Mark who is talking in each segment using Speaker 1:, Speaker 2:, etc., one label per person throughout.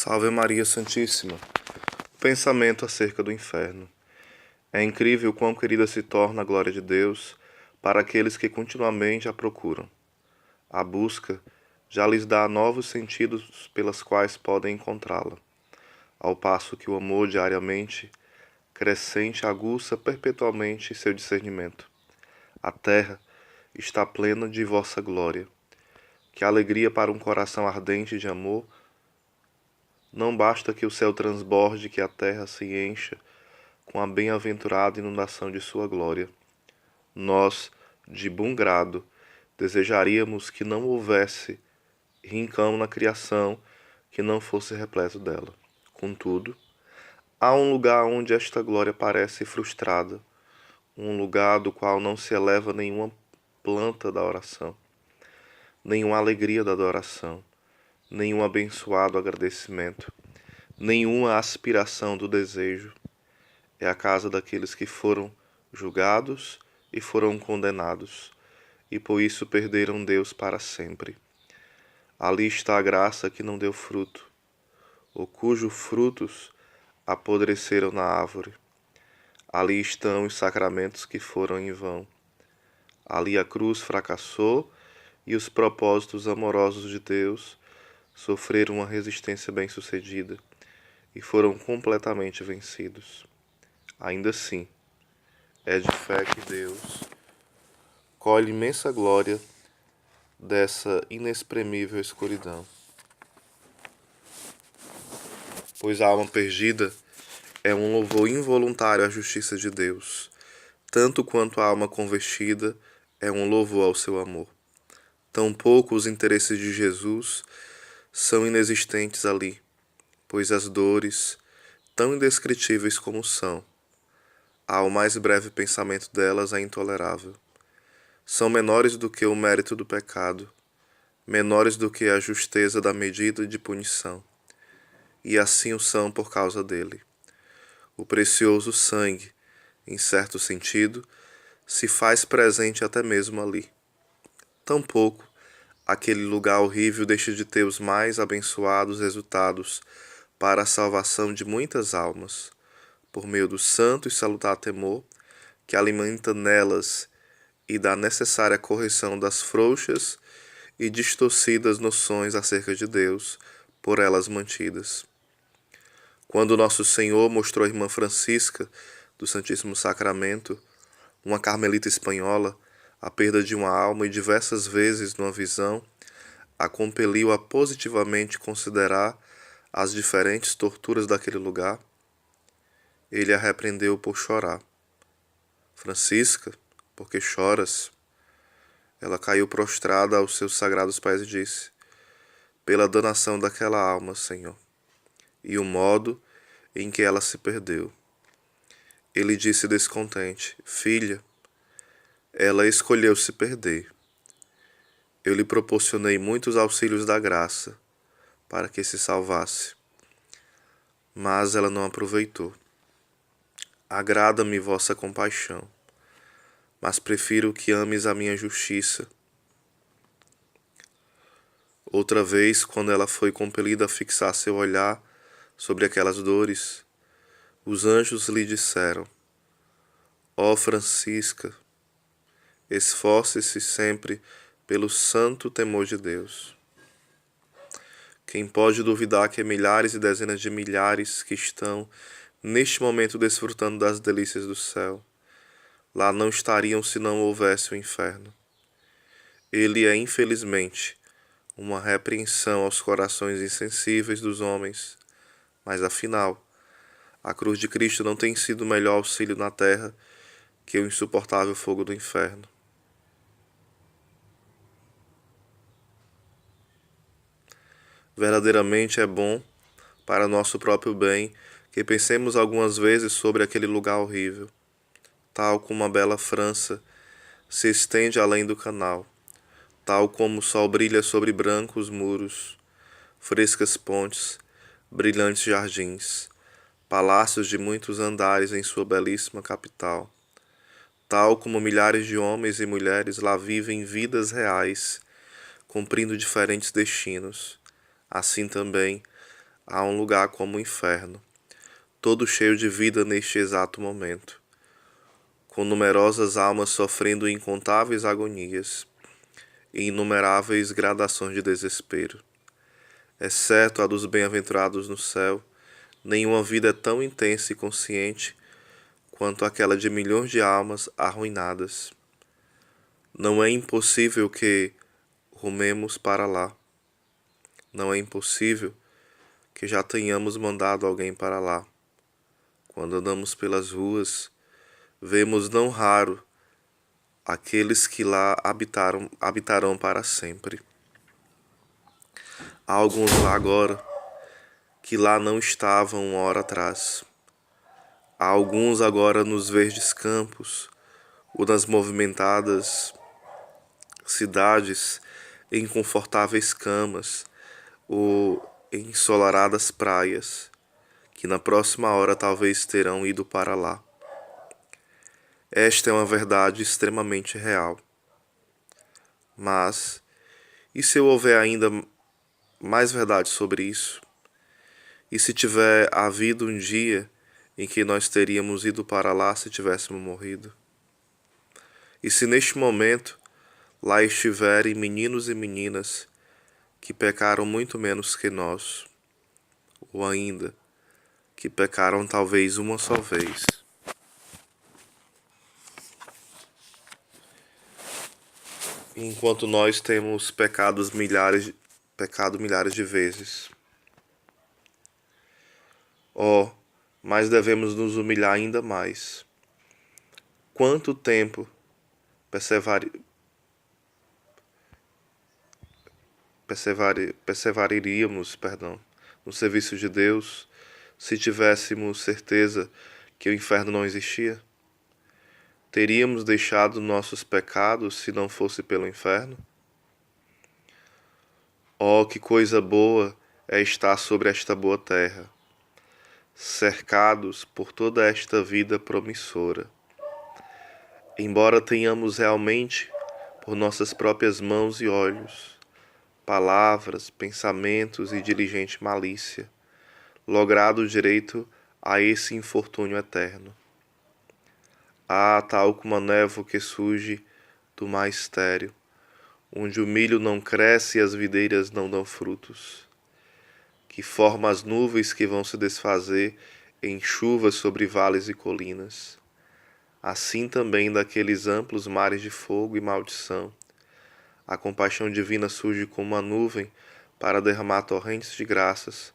Speaker 1: Salve Maria Santíssima. Pensamento acerca do inferno. É incrível quão querida se torna a glória de Deus para aqueles que continuamente a procuram. A busca já lhes dá novos sentidos pelas quais podem encontrá-la, ao passo que o amor diariamente crescente aguça perpetualmente seu discernimento. A terra está plena de vossa glória. Que alegria para um coração ardente de amor! Não basta que o céu transborde, que a terra se encha com a bem-aventurada inundação de sua glória. Nós, de bom grado, desejaríamos que não houvesse rincão na criação que não fosse repleto dela. Contudo, há um lugar onde esta glória parece frustrada, um lugar do qual não se eleva nenhuma planta da oração, nenhuma alegria da adoração, nenhum abençoado agradecimento, nenhuma aspiração do desejo. É a casa daqueles que foram julgados e foram condenados, e por isso perderam Deus para sempre. Ali está a graça que não deu fruto, ou cujos frutos apodreceram na árvore. Ali estão os sacramentos que foram em vão. Ali a cruz fracassou e os propósitos amorosos de Deus sofreram uma resistência bem-sucedida e foram completamente vencidos. Ainda assim, é de fé que Deus colhe imensa glória dessa inexprimível escuridão. Pois a alma perdida é um louvor involuntário à justiça de Deus, tanto quanto a alma convertida é um louvor ao seu amor. Tampouco os interesses de Jesus são inexistentes ali, pois as dores, tão indescritíveis como são, ao mais breve pensamento delas é intolerável. São menores do que o mérito do pecado, menores do que a justeza da medida de punição, e assim o são por causa dele. O precioso sangue, em certo sentido, se faz presente até mesmo ali. Tampouco aquele lugar horrível deixa de ter os mais abençoados resultados para a salvação de muitas almas, por meio do santo e salutar temor que alimenta nelas e da necessária correção das frouxas e distorcidas noções acerca de Deus por elas mantidas. Quando Nosso Senhor mostrou à irmã Francisca do Santíssimo Sacramento, uma carmelita espanhola, a perda de uma alma e diversas vezes numa visão, a compeliu a positivamente considerar as diferentes torturas daquele lugar, ele a repreendeu por chorar. Francisca, por que choras? Ela caiu prostrada aos seus sagrados pés e disse: pela danação daquela alma, Senhor, e o modo em que ela se perdeu. Ele disse descontente: filha, ela escolheu se perder. Eu lhe proporcionei muitos auxílios da graça para que se salvasse, mas ela não aproveitou. Agrada-me vossa compaixão, mas prefiro que ames a minha justiça. Outra vez, quando ela foi compelida a fixar seu olhar sobre aquelas dores, os anjos lhe disseram: ó Francisca, esforce-se sempre pelo santo temor de Deus. Quem pode duvidar que milhares e dezenas de milhares que estão neste momento desfrutando das delícias do céu, lá não estariam se não houvesse o inferno. Ele é, infelizmente, uma repreensão aos corações insensíveis dos homens, mas afinal, a cruz de Cristo não tem sido o melhor auxílio na terra que o insuportável fogo do inferno. Verdadeiramente é bom, para nosso próprio bem, que pensemos algumas vezes sobre aquele lugar horrível, tal como a bela França se estende além do canal, tal como o sol brilha sobre brancos muros, frescas pontes, brilhantes jardins, palácios de muitos andares em sua belíssima capital, tal como milhares de homens e mulheres lá vivem vidas reais, cumprindo diferentes destinos. Assim também, há um lugar como o inferno, todo cheio de vida neste exato momento, com numerosas almas sofrendo incontáveis agonias e inumeráveis gradações de desespero. Exceto a dos bem-aventurados no céu, nenhuma vida é tão intensa e consciente quanto aquela de milhões de almas arruinadas. Não é impossível que rumemos para lá. Não é impossível que já tenhamos mandado alguém para lá. Quando andamos pelas ruas, vemos não raro aqueles que lá habitarão para sempre. Há alguns lá agora que lá não estavam uma hora atrás. Há alguns agora nos verdes campos ou nas movimentadas cidades, em confortáveis camas ou em ensolaradas praias, que na próxima hora talvez terão ido para lá. Esta é uma verdade extremamente real. Mas, e se eu houver ainda mais verdade sobre isso? E se tiver havido um dia em que nós teríamos ido para lá se tivéssemos morrido? E se neste momento lá estiverem meninos e meninas que pecaram muito menos que nós, ou ainda, que pecaram talvez uma só vez? Enquanto nós temos pecado milhares de vezes. Mas devemos nos humilhar ainda mais. Quanto tempo perseveraríamos, no serviço de Deus se tivéssemos certeza que o inferno não existia? Teríamos deixado nossos pecados se não fosse pelo inferno? Oh, que coisa boa é estar sobre esta boa terra, cercados por toda esta vida promissora. Embora tenhamos realmente, por nossas próprias mãos e olhos, palavras, pensamentos e diligente malícia, logrado o direito a esse infortúnio eterno. Tal como a névoa que surge do mar estéril, onde o milho não cresce e as videiras não dão frutos, que forma as nuvens que vão se desfazer em chuvas sobre vales e colinas. Assim também daqueles amplos mares de fogo e maldição, a compaixão divina surge como uma nuvem para derramar torrentes de graças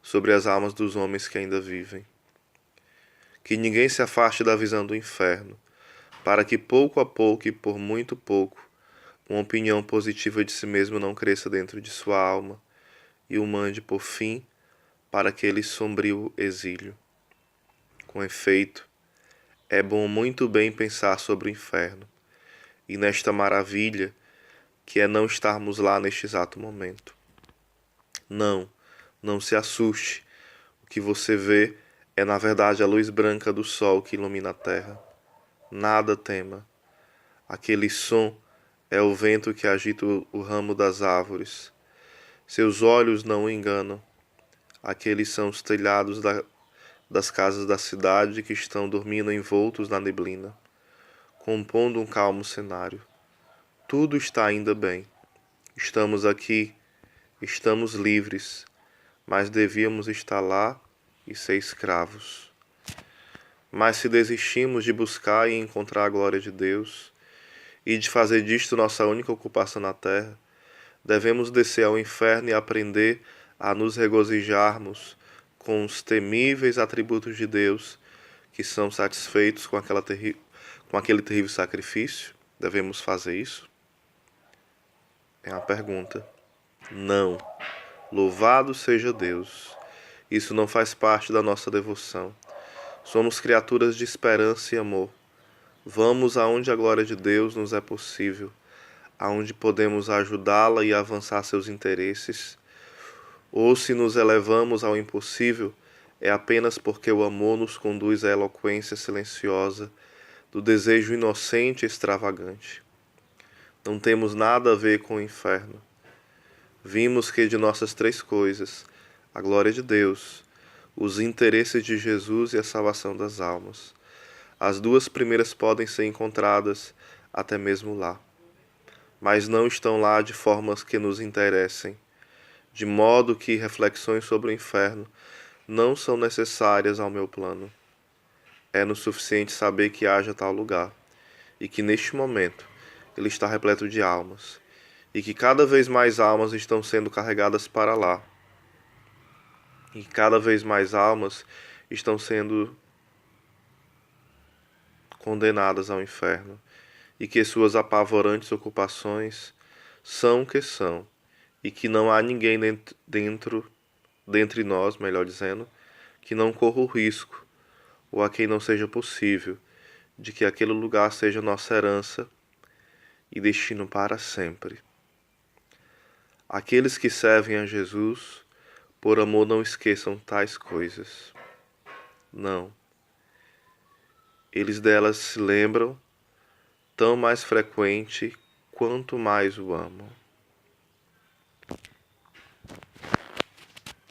Speaker 1: sobre as almas dos homens que ainda vivem. Que ninguém se afaste da visão do inferno, para que pouco a pouco e por muito pouco, uma opinião positiva de si mesmo não cresça dentro de sua alma e o mande, por fim, para aquele sombrio exílio. Com efeito, é bom muito bem pensar sobre o inferno e nesta maravilha que é não estarmos lá neste exato momento. Não se assuste. O que você vê é na verdade a luz branca do sol que ilumina a terra. Nada tema. Aquele som é o vento que agita o ramo das árvores. Seus olhos não o enganam. Aqueles são os telhados das casas da cidade que estão dormindo envoltos na neblina, compondo um calmo cenário. Tudo está ainda bem. Estamos aqui, estamos livres, mas devíamos estar lá e ser escravos. Mas se desistimos de buscar e encontrar a glória de Deus e de fazer disto nossa única ocupação na terra, devemos descer ao inferno e aprender a nos regozijarmos com os temíveis atributos de Deus que são satisfeitos com aquele terrível sacrifício? Devemos fazer isso? É uma pergunta. Não. Louvado seja Deus. Isso não faz parte da nossa devoção. Somos criaturas de esperança e amor. Vamos aonde a glória de Deus nos é possível, aonde podemos ajudá-la e avançar seus interesses. Ou se nos elevamos ao impossível, é apenas porque o amor nos conduz à eloquência silenciosa do desejo inocente e extravagante. Não temos nada a ver com o inferno. Vimos que de nossas três coisas, a glória de Deus, os interesses de Jesus e a salvação das almas. As duas primeiras podem ser encontradas até mesmo lá, mas não estão lá de formas que nos interessem, de modo que reflexões sobre o inferno não são necessárias ao meu plano. É-nos suficiente saber que haja tal lugar, e que neste momento ele está repleto de almas, e que cada vez mais almas estão sendo carregadas para lá, e cada vez mais almas estão sendo condenadas ao inferno, e que suas apavorantes ocupações são o que são, e que não há ninguém dentre nós, melhor dizendo, que não corra o risco, ou a quem não seja possível, de que aquele lugar seja nossa herança e destino para sempre. Aqueles que servem a Jesus, por amor, não esqueçam tais coisas. Não. Eles delas se lembram, tão mais frequente quanto mais o amam.